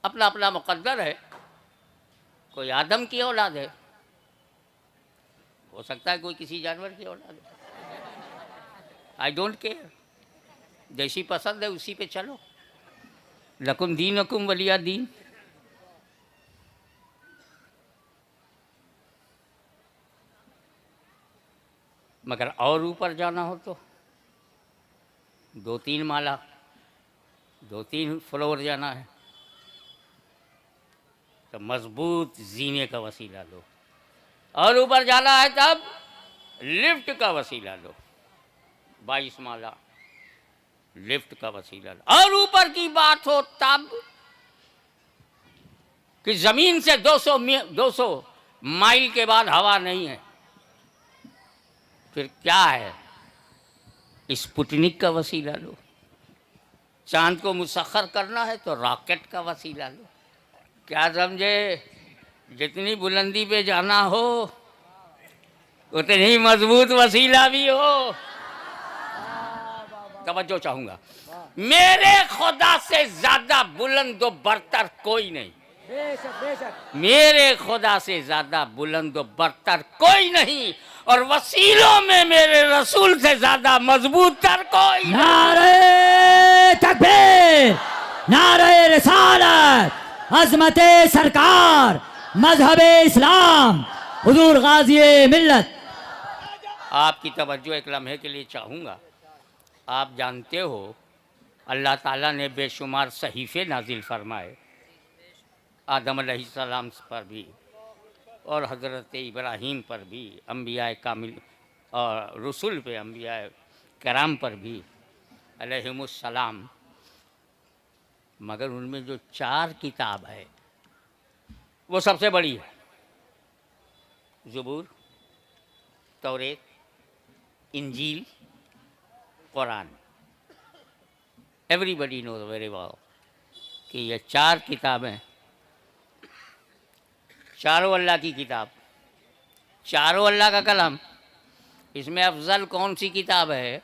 अपना अपना मुकद्दर है। कोई आदम की औलाद है, हो सकता है कोई किसी जानवर की औलाद है। आई डोंट केयर, जैसी पसंद है उसी पे चलो। लकुम दीनकुम वलिया दीन। मगर और ऊपर जाना हो तो 2-3 माला, 2-3 फ्लोर जाना है तो मजबूत जीने का वसीला लो। और ऊपर जाना है तब लिफ्ट का वसीला लो, 22 माला लिफ्ट का वसीला लो। और ऊपर की बात हो तब कि जमीन से 200 माइल के बाद हवा नहीं है, फिर क्या है? स्पुतनिक का वसीला लो। चांद को मुसख्खर करना है तो रॉकेट का वसीला लो। क्या समझे? जितनी बुलंदी पे जाना हो उतनी मजबूत वसीला भी हो। तवज्जो चाहूंगा, मेरे खुदा से ज्यादा बुलंद व बरतर कोई नहीं। मेरे खुदा से ज्यादा बुलंद व बरतर कोई नहीं, और वसीलों में मेरे रसूल से ज्यादा मजबूत तर कोई। नारे तकबीर, नारे रिसालत, अज़मते सरकार, मजहबे इस्लाम, हुजूर गाज़ी मिल्लत। आपकी तवज्जो एक लम्हे के लिए चाहूँगा। आप जानते हो अल्लाह ताला ने बेशुमार सहीफ़े नाजिल फरमाए, आदम अलैहिस्सलाम पर भी और हज़रत इब्राहीम पर भी, अम्बिया कामिल और रसूल पे, अम्बिया कराम पर भी अलैहिमुस्सलाम। मगर उनमें जो 4 किताब है वो सबसे बड़ी है। Zabur, Taurat, Injil, Quran. Everybody knows very well कि ये 4 किताबें, चारों अल्लाह की किताब, चारों अल्लाह का कलाम। इसमें अफजल कौन सी किताब है?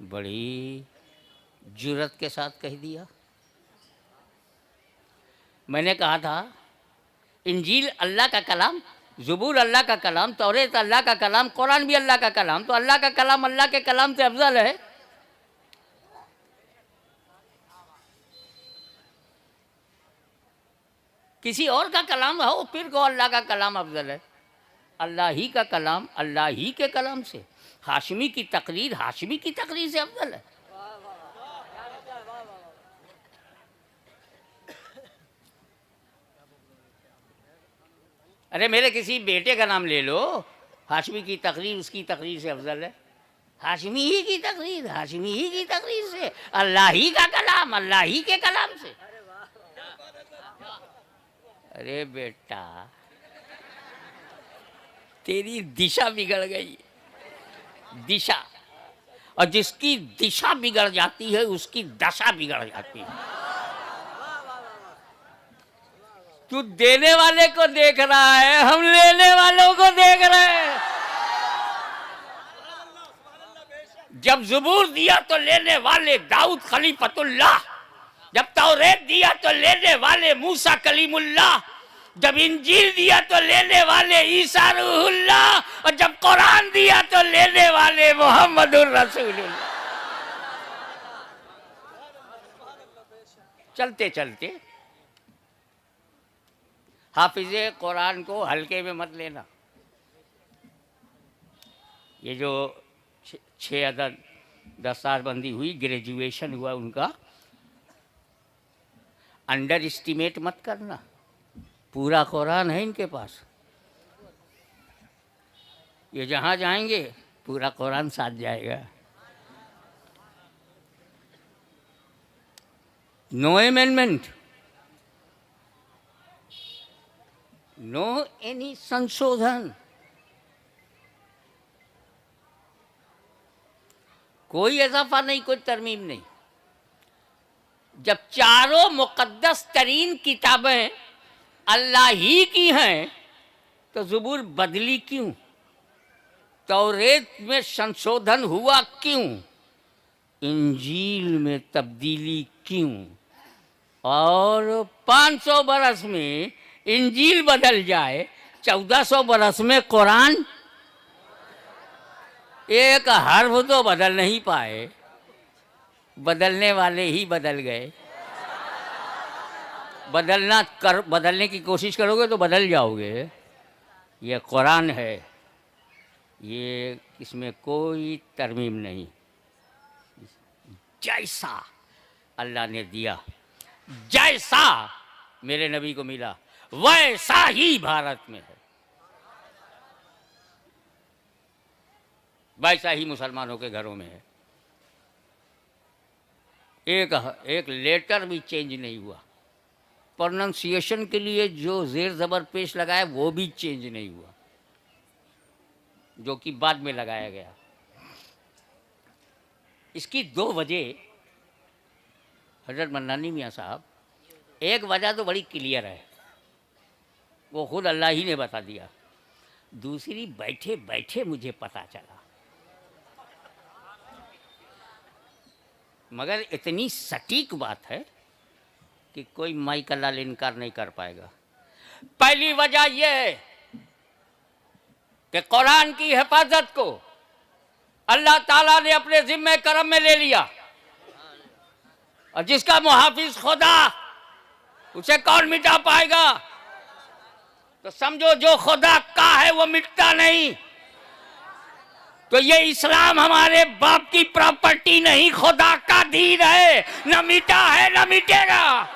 बड़ी जुर्रत के साथ कह दिया। मैंने कहा था इंजील अल्लाह का कलाम, ज़बूर अल्लाह का कलाम, तौरेत अल्लाह का कलाम, कुरान भी अल्लाह का कलाम। तो अल्लाह का कलाम अल्लाह के कलाम से अफजल है। किसी और का कलाम हो फिर को अल्लाह का कलाम अफजल है। अल्लाह ही का कलाम अल्लाह ही के कलाम से, हाशमी की तकरीर हाशमी की तकरीर से अफजल है। अरे मेरे किसी बेटे का नाम ले लो, हाशमी की तकरीर उसकी तकरीर से अफजल है। हाशमी ही की तकरीर हाशमी ही की तकरीर से, अल्लाह ही का कलाम अल्लाह ही के कलाम से। अरे बेटा तेरी दिशा बिगड़ गई, दिशा। और जिसकी दिशा बिगड़ जाती है उसकी दशा बिगड़ जाती है। तू देने वाले को देख रहा है, हम लेने वालों को देख रहे हैं। जब ज़बूर दिया तो लेने वाले दाऊद खलीफतुल्लाह, जब तौरेत दिया तो लेने वाले मूसा कलीमुल्लाह, जब इंजील दिया तो लेने वाले ईसा रूहुल्लाह, और जब कुरान दिया तो लेने वाले मोहम्मदुर रसूलुल्लाह। चलते चलते हाफिज़े कुरान को हल्के में मत लेना। ये जो 6 अदद दस्तारबंदी हुई, ग्रेजुएशन हुआ उनका, अंडर एस्टिमेट मत करना। पूरा कुरान है इनके पास, ये जहाँ जाएंगे पूरा कुरान साथ जाएगा। नो अमेंडमेंट, नो एनी संशोधन, कोई इजाफा नहीं, कोई तरमीम नहीं। जब चारों मुकद्दस तरीन किताबें अल्लाह ही की हैं तो ज़बूर बदली क्यों? तौरेत में संशोधन हुआ क्यों? इंजील में तब्दीली क्यों? और 500 बरस में इंजील बदल जाए, 1400 बरस में कुरान एक हर्फ तो बदल नहीं पाए, बदलने वाले ही बदल गए। बदलने की कोशिश करोगे तो बदल जाओगे। ये कुरान है, ये इसमें कोई तरमीम नहीं। जैसा अल्लाह ने दिया, जैसा मेरे नबी को मिला, वैसा ही भारत में है, वैसा ही मुसलमानों के घरों में है। एक लेटर भी चेंज नहीं हुआ। प्रोनाउंसिएशन के लिए जो जेर ज़बर पेश लगाया वो भी चेंज नहीं हुआ, जो कि बाद में लगाया गया। इसकी 2 वजह हजरत मन्नानी मियाँ साहब, एक वजह तो बड़ी क्लियर है, वो खुद अल्लाह ही ने बता दिया। दूसरी बैठे बैठे मुझे पता चला, मगर इतनी सटीक बात है कि कोई माइक लाल इनकार नहीं कर पाएगा। पहली वजह यह है कि कुरान की हिफाजत को अल्लाह ताला ने अपने जिम्मे करम में ले लिया, और जिसका मुहाफिज खुदा, उसे कौन मिटा पाएगा? तो समझो जो खुदा का है वो मिटता नहीं। तो ये इस्लाम हमारे बाप की प्रॉपर्टी नहीं, खुदा का दीन है, न मिटा है न मिटेगा।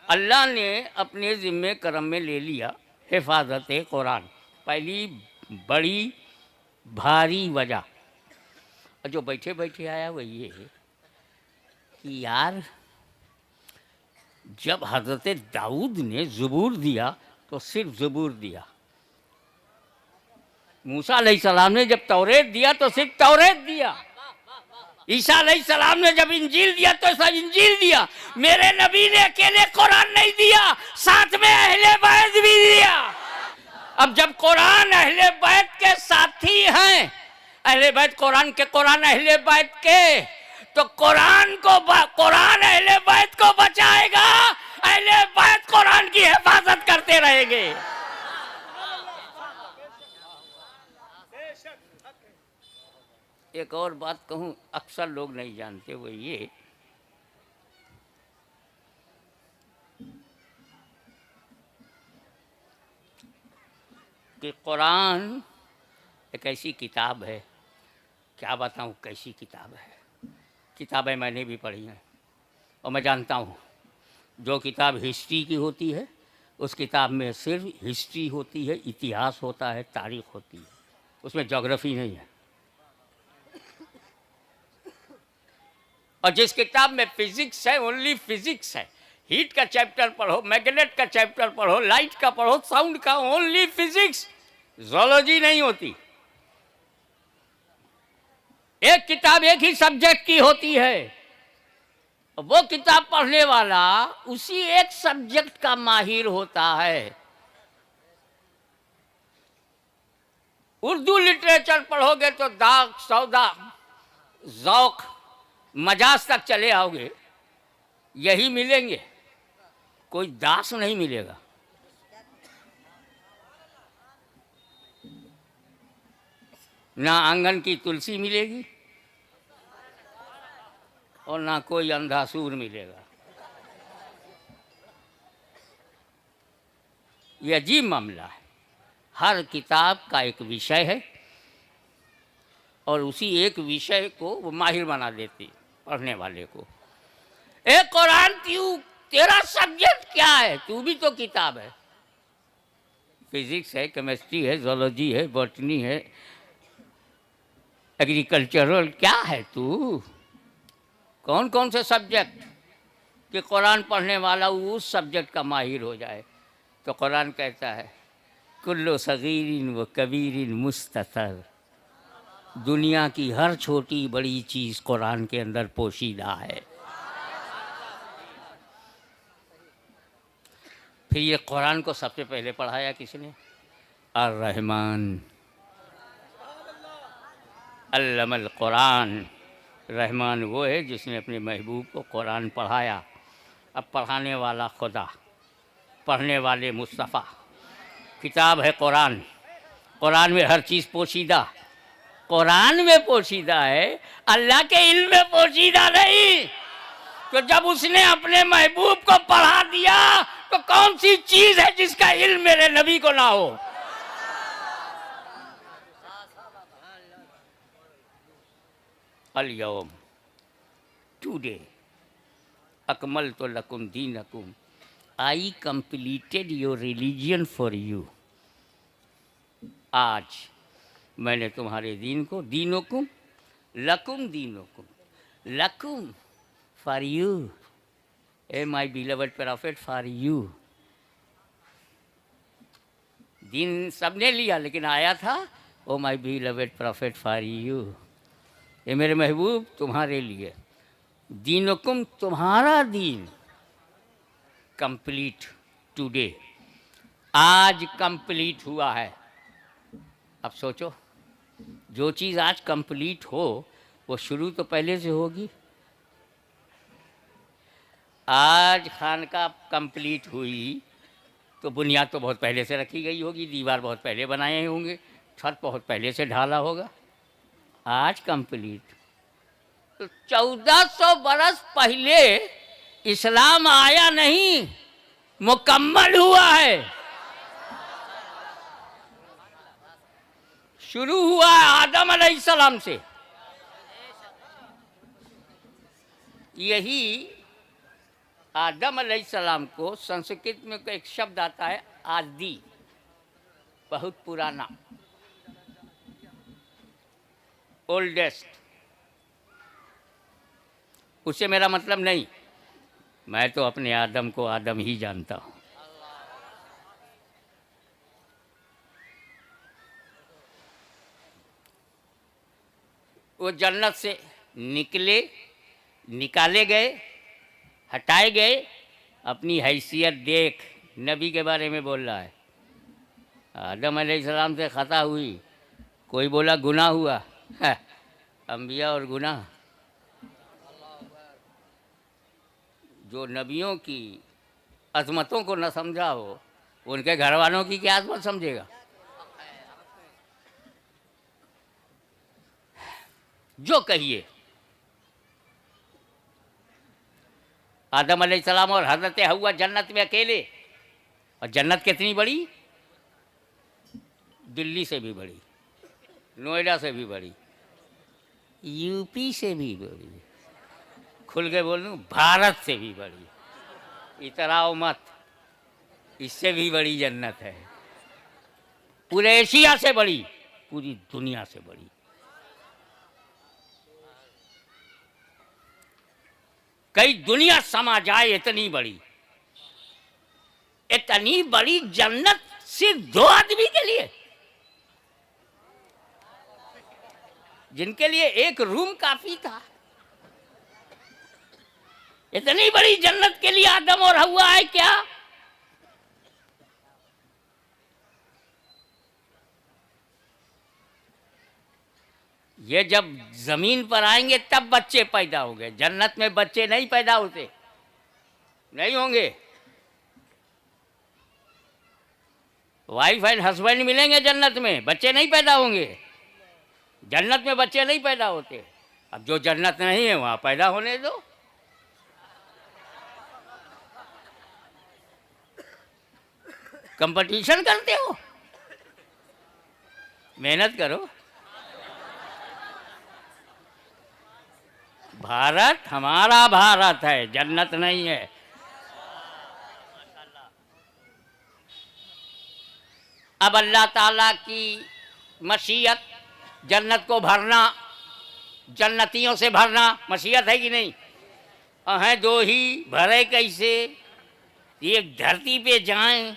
अल्लाह ने अपने जिम्मे करम में ले लिया हिफाजत कुरान, पहली बड़ी भारी वजह। और जो बैठे बैठे आया वो ये है कि यार, जब हज़रत दाऊद ने ज़बूर दिया तो सिर्फ ज़बूर दिया, मूसा अलैहिस्सलाम ने जब तौरेत दिया तो सिर्फ तौरेत दिया, ईसा अलैहिस्सलाम ने जब इंजील दिया तो सब इंजील दिया। मेरे नबी ने अकेले कुरान नहीं दिया, साथ में अहले बैत भी दिया। अब जब कुरान अहले बैत के साथी हैं, अहले बैत कुरान के, कुरान अहले बैत के, तो कुरान अहले बैत को बचाएगा, अहले बैत कुरान की हिफाजत करते रहेंगे। एक और बात कहूँ, अक्सर लोग नहीं जानते, वो ये कि कुरान एक ऐसी किताब है, क्या बताऊँ कैसी किताब है। किताबें मैंने भी पढ़ी हैं और मैं जानता हूँ, जो किताब हिस्ट्री की होती है उस किताब में सिर्फ हिस्ट्री होती है, इतिहास होता है, तारीख़ होती है, उसमें ज्योग्राफी नहीं है। और जिस किताब में फिजिक्स है, ओनली फिजिक्स है। हीट का चैप्टर पढ़ो, मैग्नेट का चैप्टर पढ़ो, लाइट का पढ़ो, साउंड का, ओनली फिजिक्स, जोलॉजी नहीं होती। एक किताब एक ही सब्जेक्ट की होती है, वो किताब पढ़ने वाला उसी एक सब्जेक्ट का माहिर होता है। उर्दू लिटरेचर पढ़ोगे तो दाग, सौदा, ज़ौक, मजाज तक चले आओगे, यही मिलेंगे, कोई दास नहीं मिलेगा। ना आंगन की तुलसी मिलेगी और ना कोई अंधा सूर मिलेगा। ये अजीब मामला है। हर किताब का एक विषय है और उसी एक विषय को वो माहिर बना देती पढ़ने वाले को। एक कुरान, तेरा सब्जेक्ट क्या है? तू भी तो किताब है। फिजिक्स है, केमिस्ट्री है, जोलॉजी है, बॉटनी है, एग्रीकल्चरल, क्या है तू? कौन कौन से सब्जेक्ट कि कुरान पढ़ने वाला उस सब्जेक्ट का माहिर हो जाए। तो कुरान कहता है कुल्लु सगीरिन व कबीरिन मुस्ततर, दुनिया की हर छोटी बड़ी चीज़ कुरान के अंदर पोशीदा है। फिर ये कुरान को सबसे पहले पढ़ाया किसने? अर रहमान अल्लमल कुरान। रहमान वो है जिसने अपने महबूब को कुरान पढ़ाया। अब पढ़ाने वाला खुदा, पढ़ने वाले मुस्तफ़ा। किताब है कुरान, कुरान में हर चीज़ पोशीदा, कुरान में पोशीदा है, अल्लाह के इल्म में पोशीदा नहीं। तो जब उसने अपने महबूब को पढ़ा दिया तो कौन सी चीज़ है जिसका इल्म मेरे नबी को ना हो? अल-यौम, टुडे, अकमलतु लकुम दीनकुम, I completed your religion for you. आज मैंने तुम्हारे दीन को, दीनुकुम, लकुम दीनुकुम, लकुम फॉर यू, ए my beloved prophet for you. दीन सबने लिया लेकिन आया था ओ my beloved prophet for you, ये मेरे महबूब तुम्हारे लिए। दीनुकुम, तुम्हारा दीन कंप्लीट टुडे, आज कंप्लीट हुआ है। अब सोचो, जो चीज़ आज कंप्लीट हो वो शुरू तो पहले से होगी। आज खानका कंप्लीट हुई तो बुनियाद तो बहुत पहले से रखी गई होगी, दीवार बहुत पहले बनाए होंगे, छत बहुत पहले से ढाला होगा। आज कंप्लीट, तो 1400 बरस पहले इस्लाम आया नहीं, मुकम्मल हुआ है। शुरू हुआ है आदम अलैहिस्सलाम से। यही आदम अलैहिस्सलाम को संस्कृत में एक शब्द आता है आदि, बहुत पुराना, ओल्डेस्ट। उससे मेरा मतलब नहीं, मैं तो अपने आदम को आदम ही जानता हूँ। वो जन्नत से निकले, निकाले गए, हटाए गए। अपनी हैसियत देख, नबी के बारे में बोल रहा है। आदम अलैहिस्सलाम से ख़ता हुई, कोई बोला गुनाह हुआ, है अंबिया और गुनाह। जो नबियों की अज़मतों को न समझा हो, उनके घर वालों की क्या अज़मत समझेगा? जो कहिए, आदम अलैहिस्सलाम और हज़रत हव्वा जन्नत में अकेले, और जन्नत कितनी बड़ी? दिल्ली से भी बड़ी, नोएडा से भी बड़ी, यूपी से भी बड़ी, खुल के बोल दूँ भारत से भी बड़ी। इतराओ मत, इससे भी बड़ी जन्नत है। पूरे एशिया से बड़ी, पूरी दुनिया से बड़ी। कई दुनिया समा जाए इतनी बड़ी, इतनी बड़ी जन्नत सिर्फ 2 आदमी के लिए, जिनके लिए एक रूम काफी था। इतनी बड़ी जन्नत के लिए आदम और हव्वा है क्या? ये जब जमीन पर आएंगे तब बच्चे पैदा होंगे। जन्नत में बच्चे नहीं पैदा होते, नहीं होंगे। वाइफ एंड हस्बैंड मिलेंगे जन्नत में, बच्चे नहीं पैदा होंगे। जन्नत में बच्चे नहीं पैदा होते। अब जो जन्नत नहीं है वहां पैदा होने दो। कंपटीशन करते हो, मेहनत करो। भारत हमारा भारत है, जन्नत नहीं है। अब अल्लाह ताला की मशीयत, जन्नत को भरना, जन्नतियों से भरना, मशीयत है कि नहीं? हैं 2 ही, भरे कैसे? ये धरती पे जाएं,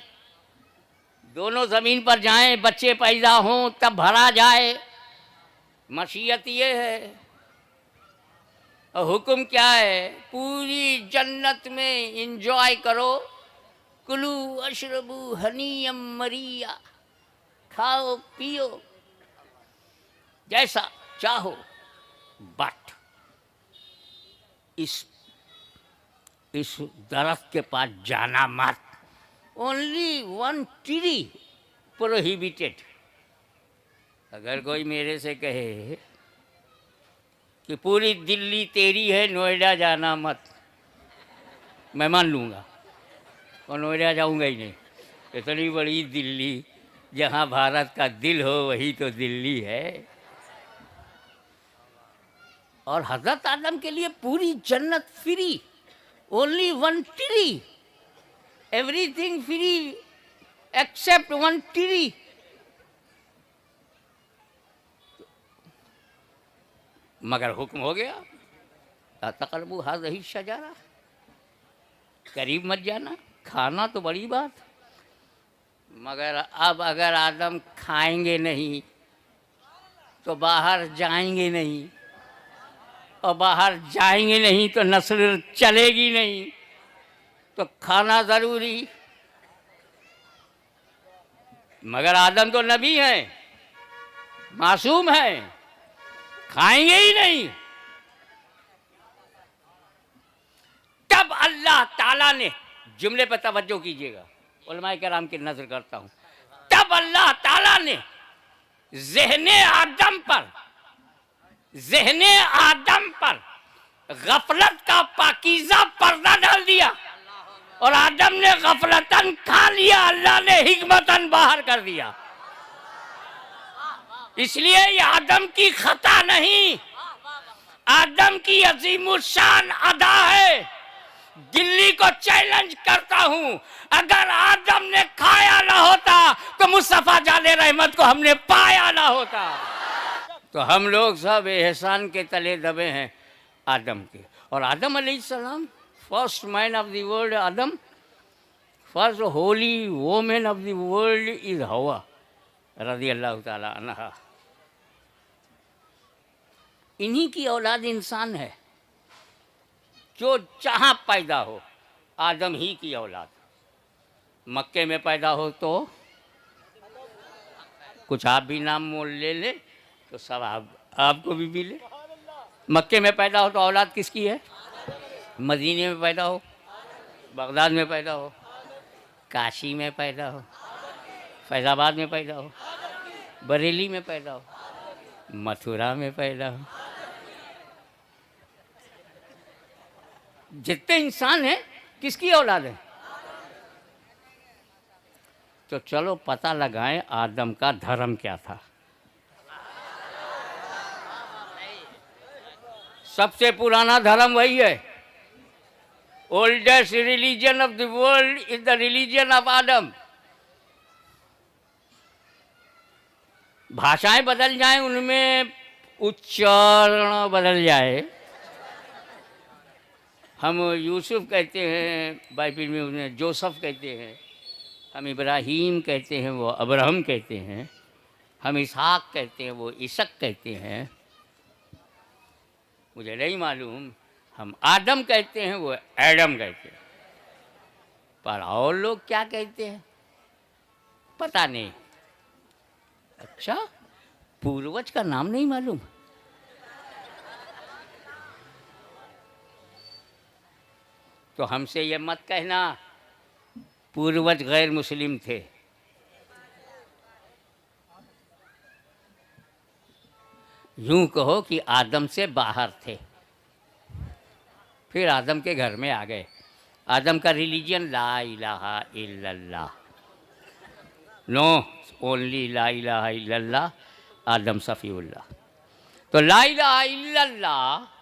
दोनों ज़मीन पर जाएं, बच्चे पैदा हों तब भरा जाए। मशीयत ये है। और हुक्म क्या है? पूरी जन्नत में इंजॉय करो। कुलू अशरबू हनीयम मरिया, खाओ पियो। जैसा चाहो, बट इस दरख्त के पास जाना मत। Only 1 tree prohibited. अगर कोई मेरे से कहे कि पूरी दिल्ली तेरी है, नोएडा जाना मत, मैं मान लूँगा और नोएडा जाऊँगा ही नहीं। इतनी बड़ी दिल्ली, जहाँ भारत का दिल हो वही तो दिल्ली है। और हज़रत आदम के लिए पूरी जन्नत free, only 1 tree, everything free except 1 tree. मगर हुक्म हो गया, ला तक़रबू हाज़िही शजरा, करीब मत जाना। खाना तो बड़ी बात, मगर अब अगर आदम खाएंगे नहीं तो बाहर जाएंगे नहीं, और बाहर जाएंगे नहीं तो नस्ल चलेगी नहीं, तो खाना ज़रूरी। मगर आदम तो नबी हैं, मासूम हैं, खाएंगे ही नहीं। तब अल्लाह ताला ने, जुमले पर तवज्जो कीजिएगा, उलमाए कराम की नजर करता हूं, तब अल्लाह ताला ने ज़हने आदम पर गफलत का पाकीज़ा पर्दा डाल दिया, और आदम ने गफलतन खा लिया, अल्लाह ने हिकमतन बाहर कर दिया। इसलिए ये आदम की खता नहीं, आदम की अजीमुशान अदा है। दिल्ली को चैलेंज करता हूं, अगर आदम ने खाया ना होता तो मुस्तफा जाने रहमत को हमने पाया ना होता। तो हम लोग सब एहसान के तले दबे हैं आदम के। और आदम अलैहिस्सलाम, first man of the world Adam, first Holi women of the world is हवा रज़ी अल्लाह ताला अन्हा। इन्हीं की औलाद इंसान है, जो जहाँ पैदा हो आदम ही की औलाद। मक्के में पैदा हो तो कुछ आप भी नाम मोल ले तो सब आपको भी मिले। मक्के में पैदा हो तो औलाद किसकी है? मदीने में पैदा हो, बगदाद में पैदा हो, काशी में पैदा हो, फैज़ाबाद में पैदा हो, बरेली में पैदा हो, मथुरा में पैदा हो, जितने इंसान हैं किसकी औलाद है? तो चलो पता लगाएं आदम का धर्म क्या था। सबसे पुराना धर्म वही है। Oldest religion of the world is the religion of Adam. भाषाएं बदल जाएं, उनमें उच्चारण बदल जाए। हम यूसुफ कहते हैं, बाइबिल में उन्हें जोसफ कहते हैं। हम इब्राहीम कहते हैं, वो अब्राहम कहते हैं। हम इसहाक कहते हैं, वो इसक कहते हैं। मुझे नहीं मालूम। हम आदम कहते हैं, वो एडम कहते हैं। पर और लोग क्या कहते हैं पता नहीं। अच्छा, पूर्वज का नाम नहीं मालूम? तो हमसे ये मत कहना पूर्वज गैर मुस्लिम थे। यूं कहो कि आदम से बाहर थे, फिर आदम के घर में आ गए। आदम का रिलीजन ला इलाहा इल्लल्लाह, नो ओनली ला इलाहा इल्लल्लाह, आदम सफ़ीउल्लाह। तो ला इलाहा इल्लल्लाह